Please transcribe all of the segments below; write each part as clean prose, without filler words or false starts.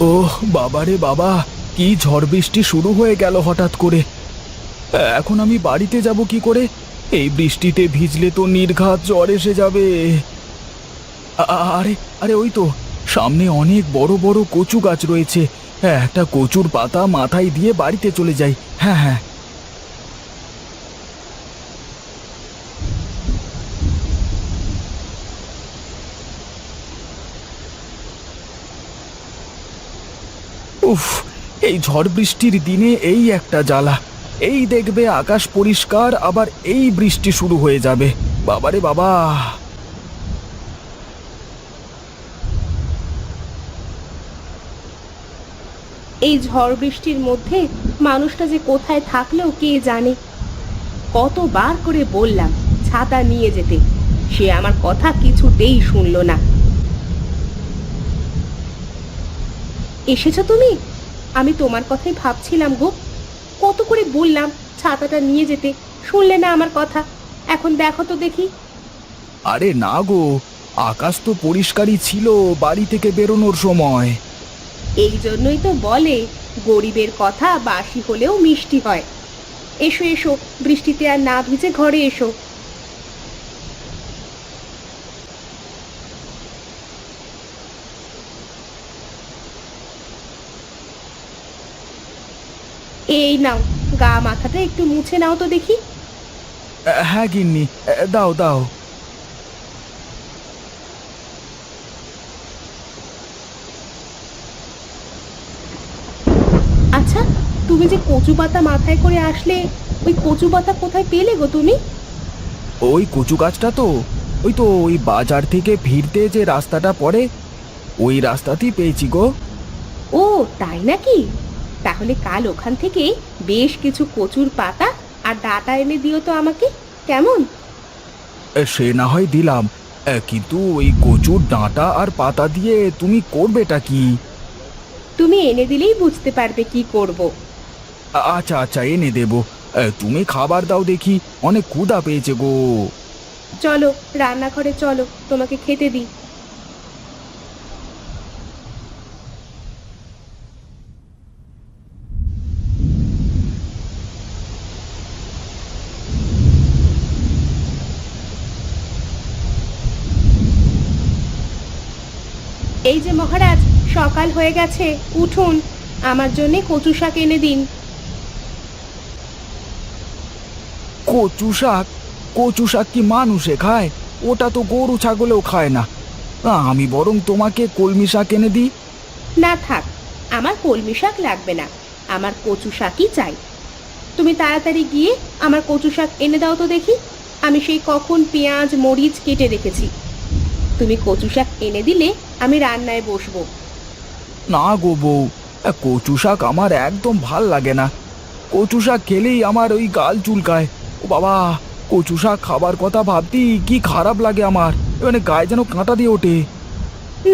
ওহ বাবারে বাবা, কি ঝড় বৃষ্টি শুরু হয়ে গেল হঠাৎ করে। এখন আমি বাড়িতে যাব কি করে? এই বৃষ্টিতে ভিজলে তো নির্ঘাত জ্বর এসে যাবে। আরে আরে, ওই তো সামনে অনেক বড় বড় কচু গাছ রয়েছে। হ্যাঁ, একটা কচুর পাতা মাথায় দিয়ে বাড়িতে চলে যাই। হ্যাঁ হ্যাঁ। উফ, এই ঝড় বৃষ্টির দিনে এই একটা জ্বালা। এই দেখবে আকাশ পরিষ্কার, আবার এই বৃষ্টি শুরু হয়ে যাবে। বাবারে বাবা। এই ঝড় বৃষ্টির মধ্যে মানুষটা যে কোথায় থাকলেও কে জানে। কতবার করে বললাম ছাতা নিয়ে যেতে, সে আমার কথা কিছুতেই শুনলো না। এসেছো তুমি? আমি তোমার কথাই ভাবছিলাম গো। কত করে বললাম ছাতাটা নিয়ে যেতে, শুনলে না আমার কথা। এখন দেখো তো দেখি। আরে না গো, আকাশ তো পরিষ্কারই ছিল বাড়ি থেকে বেরোনোর সময়। এই জন্যই তো বলে গরিবের কথা বাসি হলেও মিষ্টি হয়। এসো এসো, বৃষ্টিতে আর না ভিজে ঘরে এসো। এই নাও, গা মাথাটা একটু মুছে নাও তো দেখি। হ্যাঁ গিন্নি, দাও দাও। আচ্ছা, তুমি যে কচু পাতা মাথায় করে আসলে, ওই কচু পাতা কোথায় পেলে গো তুমি? ওই কচু গাছটা তো, ওই তো ওই বাজার থেকে ফিরতে যে রাস্তাটা পড়ে, ওই রাস্তাতেই পেয়েছি গো। ও তাই নাকি? তাহলে কাল ওখান থেকে বেশ কিছু কচুর পাতা আর ডাঁটা এনে দিও তো আমাকে, কেমন? সে না হয় দিলাম, কিন্তু ওই কচুর ডাঁটা আর পাতা দিয়ে তুমি করবেটা কি? তুমি এনে দিলেই বুঝতে পারবে কি করব। আচ্ছা আচ্ছা, এনে দেবো। তুমি খাবার দাও দেখি, অনেক ক্ষুধা পেয়েছে গো। চলো রান্নাঘরে, চলো তোমাকে খেতে দিই। এই যে মহারাজ, সকাল হয়ে গেছে, উঠুন, আমার জন্য কচু শাক এনে দিন। কচু শাক? কচু শাক কি মানুষে খায়? ওটা তো গরু ছাগলেও খায় না। আমি বরং তোমাকে কলমি শাক এনে দিই। না থাক, আমার কলমি শাক লাগবে না, আমার কচু শাকই চাই। তুমি তাড়াতাড়ি গিয়ে আমার কচু শাক এনে দাও তো দেখি। আমি সেই কখন পেঁয়াজ মরিচ কেটে রেখেছি। তুমি কচু শাক এনে দিলে আমি রান্নায় বসবো। না গো বউ, কচু শাক আমার একদম ভাল লাগে না। কচু শাক খেলেই আমার ওই গাল চুলকায়। ও বাবা, কচু শাক খাবার কথা ভাবতেই কি খারাপ লাগে আমার, মানে গায়ে যেন কাঁটা দিয়ে ওঠে।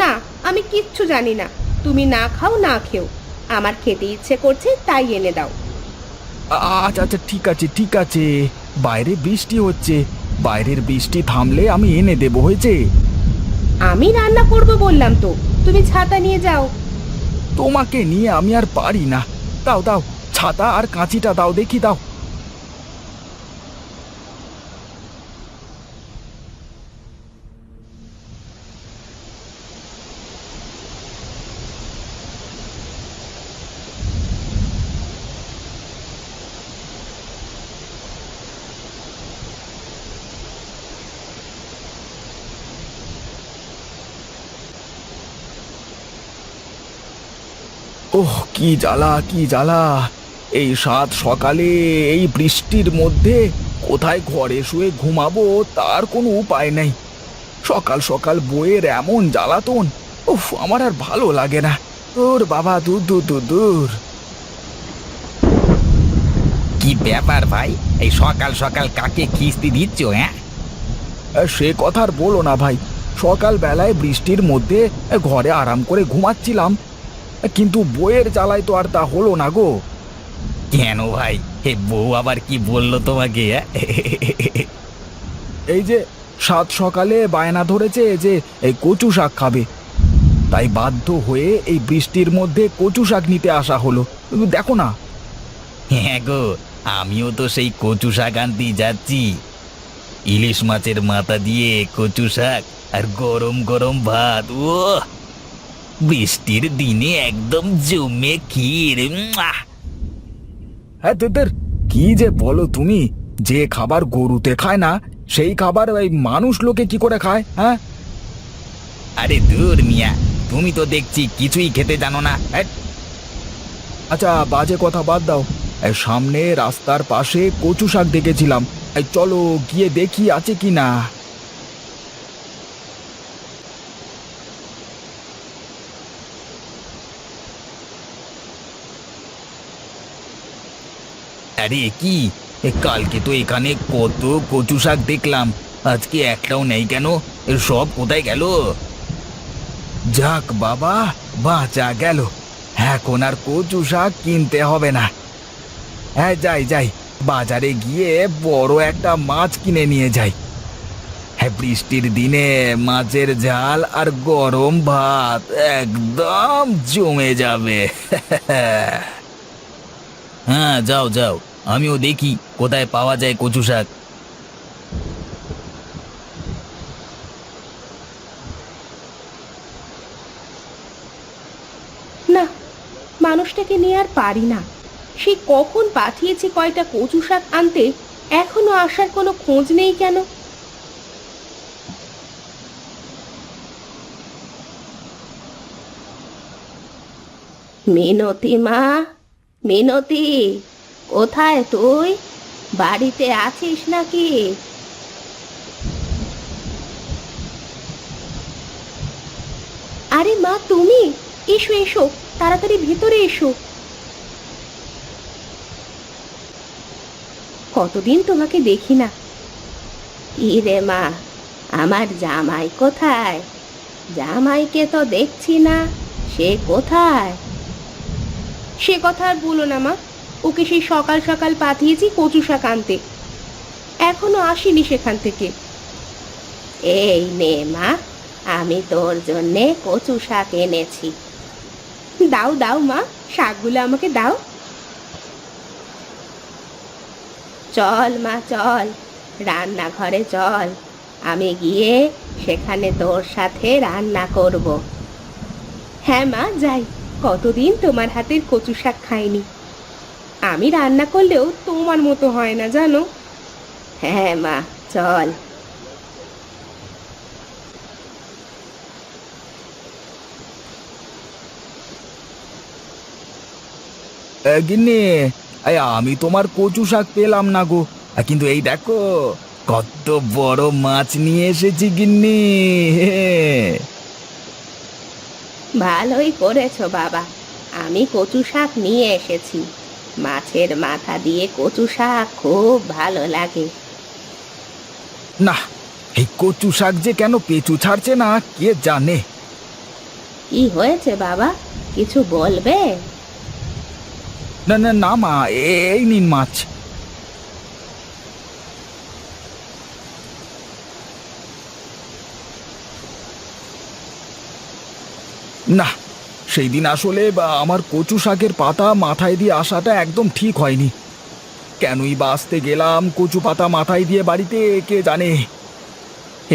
না, আমি কিচ্ছু জানি না, তুমি না খাও না খেও, আমার খেতে ইচ্ছে করছে তাই এনে দাও। আচ্ছা আচ্ছা, ঠিক আছে ঠিক আছে। বাইরে বৃষ্টি হচ্ছে, বাইরের বৃষ্টি থামলে আমি এনে দেবো, হয়েছে? আমি রান্না করব বললাম তো, তুমি ছাতা নিয়ে যাও। তোমাকে নিয়ে আমি আর পারি না। দাও দাও, ছাতা আর কাঁচিটা দাও দেখি, দাও। ওহ কি জ্বালা কি জ্বালা! এই সাত সকালে এই বৃষ্টির মধ্যে কোথায় ঘরে শুয়ে ঘুমাবো তার কোনো উপায় নেই। সকাল সকাল বইয়ের এমন জ্বালাতন, উফ, আমার আর ভালো লাগে না। ওর বাবা, দূর দূর দূর দূর। কি ব্যাপার ভাই, এই সকাল সকাল কাকে কিস্তি দিচ্ছ? হ্যাঁ, সে কথা আর বলো না ভাই। সকাল বেলায় বৃষ্টির মধ্যে ঘরে আরাম করে ঘুমাচ্ছিলাম, কিন্তু বইয়ের জ্বালায় তো আর তা হলো না গো। কেন ভাই, হে বউ আবার কি বললো তোমাকে? এই যে সাত সকালে বায়না ধরেছে যে এই কচু শাক খাবে। তাই বাধ্য হয়ে এই বৃষ্টির মধ্যে কচু শাক নিতে আসা হলো। দেখো না। হ্যাঁ গো, আমিও তো সেই কচু শাক আনতেই যাচ্ছি। ইলিশ মাছের মাথা দিয়ে কচু শাক আর গরম গরম ভাত, ও বৃষ্টির দিনে একদম জমে ক্ষীর। হ্যাঁ তোদের কি যে বলো তুমি, যে খাবার গরুতে খায় না সেই খাবার এই মানুষ লোকে কি করে খায়? হ্যাঁ, আরে দূর মিয়া, তুমি তো দেখছি কিছুই খেতে জানো না। হ্যাট। আচ্ছা বাজে কথা বাদ দাও। এই সামনে রাস্তার পাশে কচু শাক দেখেছিলাম, এই চলো গিয়ে দেখি আছে কি না। আরে কি, কালকে তো এখানে কত কচু শাক দেখলাম, আজকে একটাও নেই কেন? সব কোথায় গেল? যাক বাবা, বাঁচা গেল। এখন আর কচু শাক কিনতে হবে না। হ্যাঁ যাই যাই, বাজারে গিয়ে বড় একটা মাছ কিনে নিয়ে যাই। হ্যাঁ, বৃষ্টির দিনে মাছের ঝাল আর গরম ভাত একদম জমে যাবে। হ্যাঁ যাও যাও, আমিও দেখি কোথায় পাওয়া যায় কচু শাক। না, মানুষটাকে নিয়ে আর পারি না। সে কখন পাঠিয়েছি কয়টা কচু শাক আনতে, এখনো আসার কোনো খোঁজ নেই কেন? মিনতি মা, মিনতি, কোথায় তুই? বাড়িতে আছিস নাকি? আরে মা, তুমি এসো এসো, তাড়াতাড়ি ভিতরে এসো। কতদিন তোমাকে দেখি না। কি রে মা, আমার জামাই কোথায়? জামাইকে তো দেখছি না, সে কোথায়? সে কথা আর বলো না মা, ওকে সেই সকাল সকাল পাঠিয়েছি কচু শাক আনতে, এখনো আসেনি সেখান থেকে। এই নে মা, আমি তোর জন্যে কচু শাক এনেছি। দাও দাও মা, শাকগুলো আমাকে দাও। চল মা চল, রান্নাঘরে চল, আমি গিয়ে সেখানে তোর সাথে রান্না করব। হ্যাঁ মা যাই, কতদিন তোমার হাতের কচু শাক খাইনি। আমি রান্না করলেও তোমার মতো হয় না জানো। হ্যাঁ মা চল। গিন্নি, এই আমি তোমার কচু শাক পেলাম না গো। কিন্তু এই দেখো কত বড় মাছ নিয়ে এসেছি গিন্নি। ভালোই করেছো বাবা, আমি কচু শাক নিয়ে এসেছি। মাছের মাথা দিয়ে কচু শাক খুব ভালো লাগে। না, এই কচু শাক যে কেন পেঁচু ছাড়ছে না কে জানে। কি হয়েছে বাবা, কিছু বলবে? না না না মা, এই নিন মাছ। না, সেই দিন আসলে আমার কচু শাকের পাতা মাথায় দিয়ে আসাটা একদম ঠিক হয়নি। কেনই বা আসতে গেলাম কচু পাতা মাথায় দিয়ে বাড়িতে কে জানে।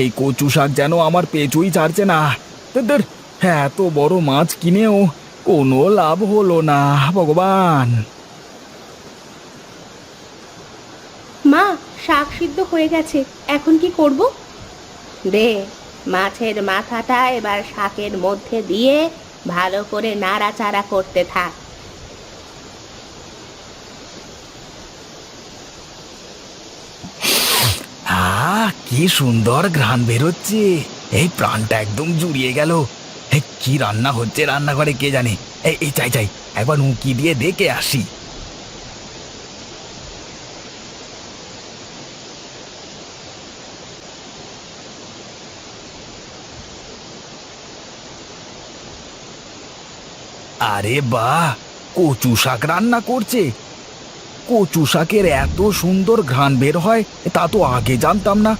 এই কচু শাক যেন আমার পেঁচুই ছাড়ছে না। ধুর, হ্যাঁ এত বড় মাছ কিনেও কোনো লাভ হলো না ভগবান। মা, শাক সিদ্ধ হয়ে গেছে, এখন কি করব? দে, মাছের মাথাটা এবার শাকের মধ্যে দিয়ে ভালো করে নাড়াচাড়া করতে থাক। কি সুন্দর ঘ্রাণ বেরোচ্ছে, এই প্রাণটা একদম জুড়িয়ে গেল। কি রান্না হচ্ছে রান্নাঘরে কে জানে। এই চাই চাই, একবার উঁকি দিয়ে দেখে আসি। আরে বাহ, কচু শাক রান্না করছে। কচু শাকের এত সুন্দর ঘ্রাণ বের হয় তা তো আগে জানতাম না।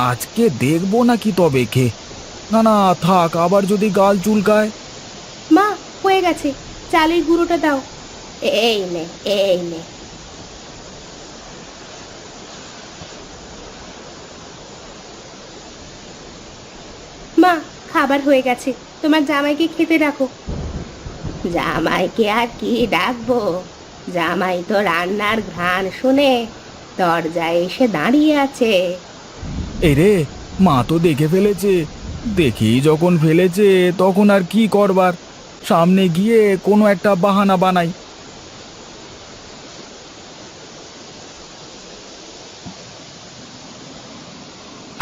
আজকে দেখবো নাকি তবে খে। না না, থাক, আবার যদি গাল চুলকায়। মা, হয়ে গেছে, চালের গুঁড়োটা দাও। এই নে, এই নে। মা, খাবার হয়ে গেছে, তোমার জামাইকে খেতে রাখো। জামাইকে আর কি ডাকবো, জামাই তো রান্নার ঘ্রাণ শুনে দরজায় এসে দাঁড়িয়ে আছে। এই রে, মা তো দেখে ফেলেছে। দেখেই যখন ফেলেছে তখন আর কি করবার, সামনে গিয়ে কোনো একটা বাহানা বানাই।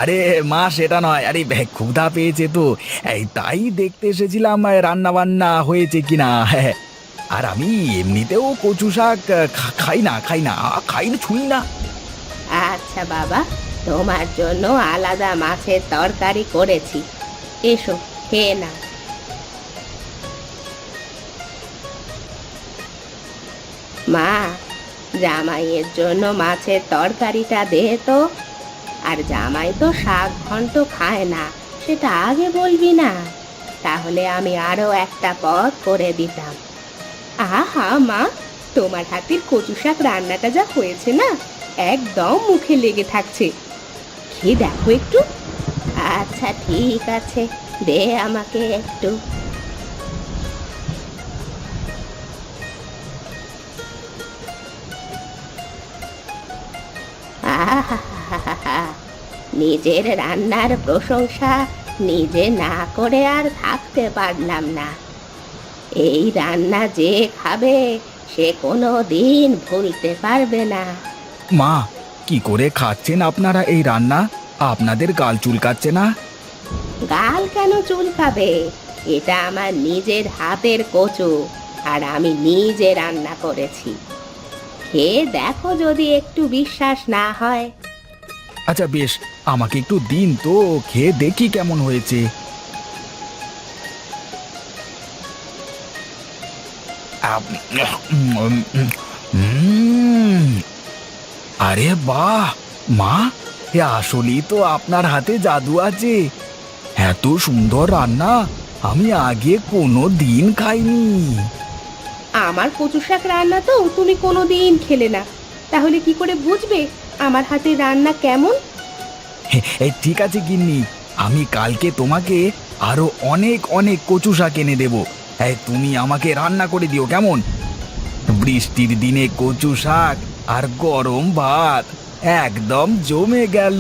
আরে মা, সেটা নয়, আরে ক্ষুধা পেয়েছে তো, এই তাই দেখতে এসেছিলাম রান্না বান্না হয়েছে কিনা। হ্যাঁ, আর আমি এমনিতেও কচু শাক খাই না, খাই না, ছুঁই না। আচ্ছা বাবা, তোমার জন্য আলাদা মাছের তরকারি করেছি, এসো খেয়ে নাও। মা, জামাইয়ের জন্য মাছের তরকারিটা দে তো। আর জামাই তো শাক ঘন্ট খায় না, সেটা আগে বলবি না, তাহলে আমি আরো একটা পদ করে দিতাম। আহা মা, তোমার হাতের কচু শাক রান্নাটা যা হয়েছে না, একদম মুখে লেগে থাকছে। খেয়ে দেখো একটু। আচ্ছা ঠিক আছে, দে আমাকে একটু। আহা, নিজের রান্নার প্রশংসা নিজে না করে আর থাকতে পারলাম না। এই রান্না যে খাবে সে কোনো দিন ভুলতে পারবে না। মা, কি করে খাচ্ছেন আপনারা এই রান্না? আপনাদের গাল চুলকাচ্ছে না? গাল কেন চুলকাবে? এটা আমার নিজের হাতের কচু, আর আমি নিজে রান্না করেছি। খেয়ে দেখো, যদি একটু বিশ্বাস না হয়। আচ্ছা বেশ, আমাকে একটু দিন তো, খেয়ে দেখি কেমন হয়েছে। আরে বাহ মা, এ আসলেই তো আপনার হাতে জাদু আছে। এত সুন্দর রান্না আমি আগে কোনো দিন খাইনি। আমার কচু শাক রান্না তো তুমি কোনোদিন খেলে না, তাহলে কি করে বুঝবে আমার হাতের রান্না কেমন? এই ঠিক আছে গিন্নি, আমি কালকে তোমাকে আরো অনেক অনেক কচু শাক এনে দেবো। এই তুমি আমাকে রান্না করে দিও, কেমন? বৃষ্টির দিনে কচু শাক আর গরম ভাত একদম জমে গেল।